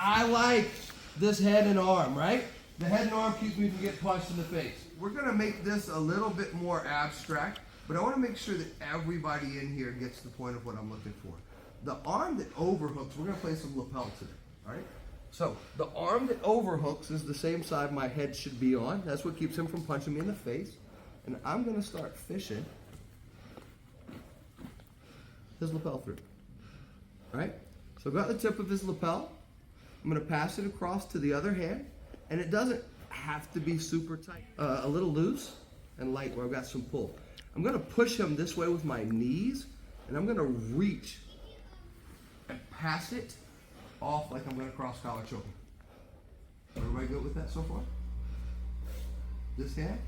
I like this head and arm, right? The head and arm keeps me from getting punched in the face. We're gonna make this a little bit more abstract, but I wanna make sure that everybody in here gets the point of what I'm looking for. The arm that overhooks, we're gonna play some lapel today, all right? So the arm that overhooks is the same side my head should be on. That's what keeps him from punching me in the face. And I'm gonna start fishing his lapel through, all right? So I've got the tip of his lapel. I'm gonna pass it across to the other hand, and it doesn't have to be super tight. A little loose and light where I've got some pull. I'm gonna push him this way with my knees, and I'm gonna reach and pass it off like I'm gonna cross collar choke him. Everybody good with that so far? This hand?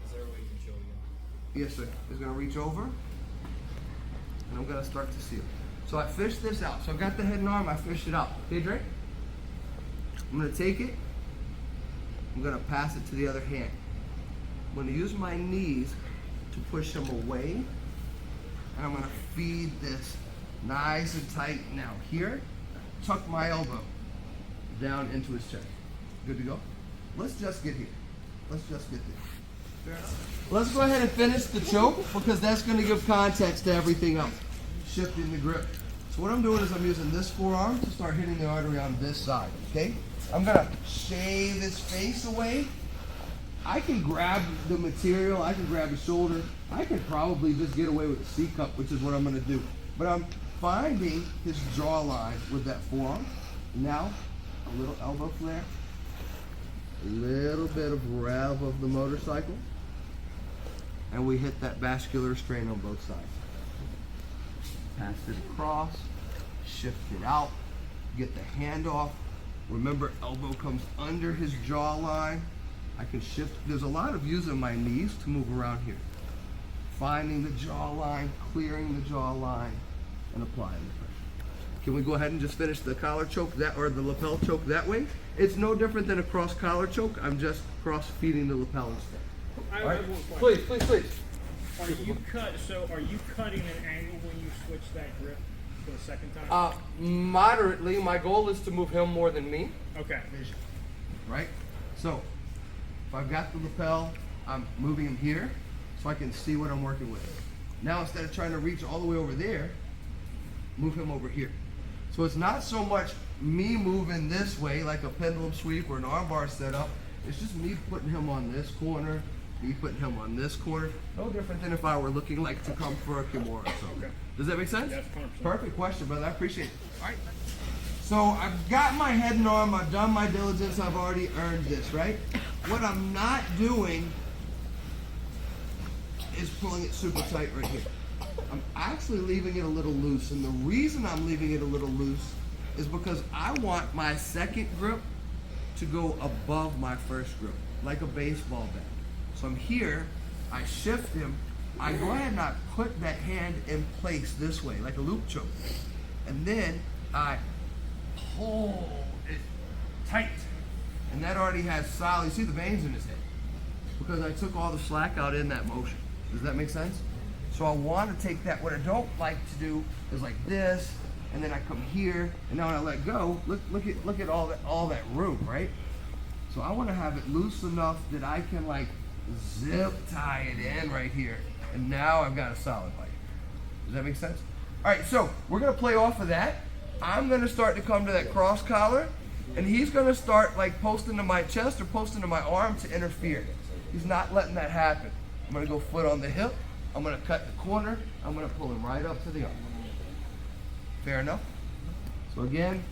Is there a way you can show again? Yes, sir. Is gonna reach over, and I'm gonna start to seal. So I fished this out. So I've got the head and arm, I fished it out. Okay, Drake? I'm gonna take it, I'm gonna pass it to the other hand. I'm gonna use my knees to push him away, and I'm gonna feed this nice and tight. Now here, tuck my elbow down into his chest. Good to go? Let's just get here. Let's just get there. Let's go ahead and finish the choke because that's gonna give context to everything else. Shifting the grip. So what I'm doing is I'm using this forearm to start hitting the artery on this side, okay? I'm gonna shave his face away. I can grab the material, I can grab his shoulder. I can probably just get away with the C cup, which is what I'm gonna do. But I'm finding his jawline with that forearm. Now, a little elbow flare. A little bit of rev of the motorcycle. And we hit that vascular strain on both sides. Pass it across, shift it out, get the hand off. Remember, elbow comes under his jawline. I can shift. There's a lot of using my knees to move around here. Finding the jawline, clearing the jawline, and applying the pressure. Can we go ahead and just finish the collar choke that, or the lapel choke that way? It's no different than a cross collar choke. I'm just cross feeding the lapel instead. I have one question. Please. Are you cutting an angle when you switch that grip for the second time? Moderately. My goal is to move him more than me. Okay. Right? So, if I've got the lapel, I'm moving him here so I can see what I'm working with. Now, instead of trying to reach all the way over there, move him over here. So it's not so much me moving this way like a pendulum sweep or an armbar setup. It's just me putting him on this corner, me putting him on this corner. No different than if I were looking like to come for a Kimura or something. Okay. Does that make sense? Yes, 100%. Perfect question, brother. I appreciate it. All right. So I've got my head and arm. I've done my diligence. I've already earned this, right? What I'm not doing is pulling it super tight right here. I'm actually leaving it a little loose. And the reason I'm leaving it a little loose is because I want my second grip to go above my first grip, like a baseball bat. So I'm here, I shift him, I go ahead and I put that hand in place this way, like a loop choke. And then I pull it tight. And that already has solid, you see the veins in his head? Because I took all the slack out in that motion. Does that make sense? So I want to take that. What I don't like to do is like this, and then I come here, and now when I let go, look at all that room, right? So I want to have it loose enough that I can like zip tie it in right here, and now I've got a solid bite. Does that make sense? All right, so we're gonna play off of that. I'm gonna start to come to that cross collar, and he's gonna start like posting to my chest or posting to my arm to interfere. He's not letting that happen. I'm gonna go foot on the hip. I'm gonna cut the corner. I'm gonna pull him right up to the arm. Fair enough? So again,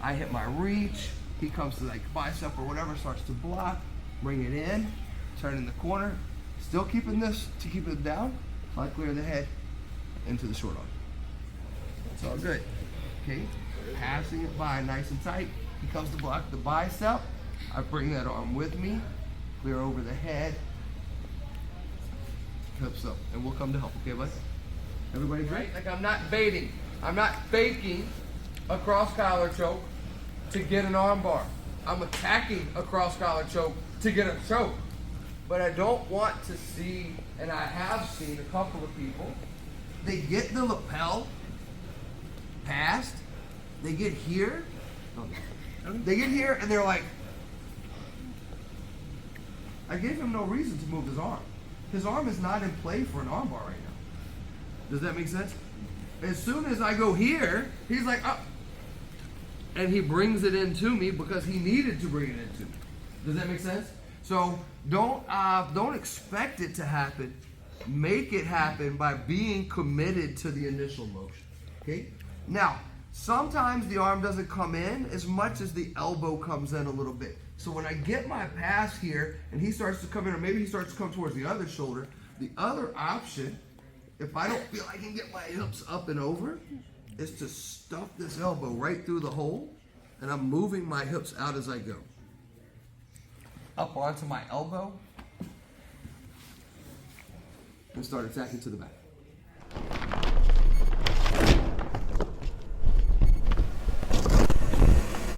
I hit my reach. He comes to like bicep or whatever, starts to block. Bring it in, turn in the corner. Still keeping this to keep it down. So I clear the head into the short arm. It's all good. Okay, passing it by nice and tight. He comes to block the bicep. I bring that arm with me, clear over the head, hips up, and we'll come to help, okay, bud? Everybody great? Like I'm not baiting. I'm not faking a cross collar choke to get an arm bar. I'm attacking a cross collar choke to get a choke. But I don't want to see, and I have seen a couple of people, they get the lapel passed, they get here, They get here and they're like, I gave him no reason to move his arm. His arm is not in play for an armbar right now. Does that make sense? As soon as I go here, he's like, oh. And he brings it into me because he needed to bring it into me. Does that make sense? So don't expect it to happen. Make it happen by being committed to the initial motion. Okay? Now, sometimes the arm doesn't come in as much as the elbow comes in a little bit. So when I get my pass here and he starts to come in, or maybe he starts to come towards the other shoulder, the other option, if I don't feel I can get my hips up and over, is to stuff this elbow right through the hole, and I'm moving my hips out as I go. Up onto my elbow, and start attacking to the back.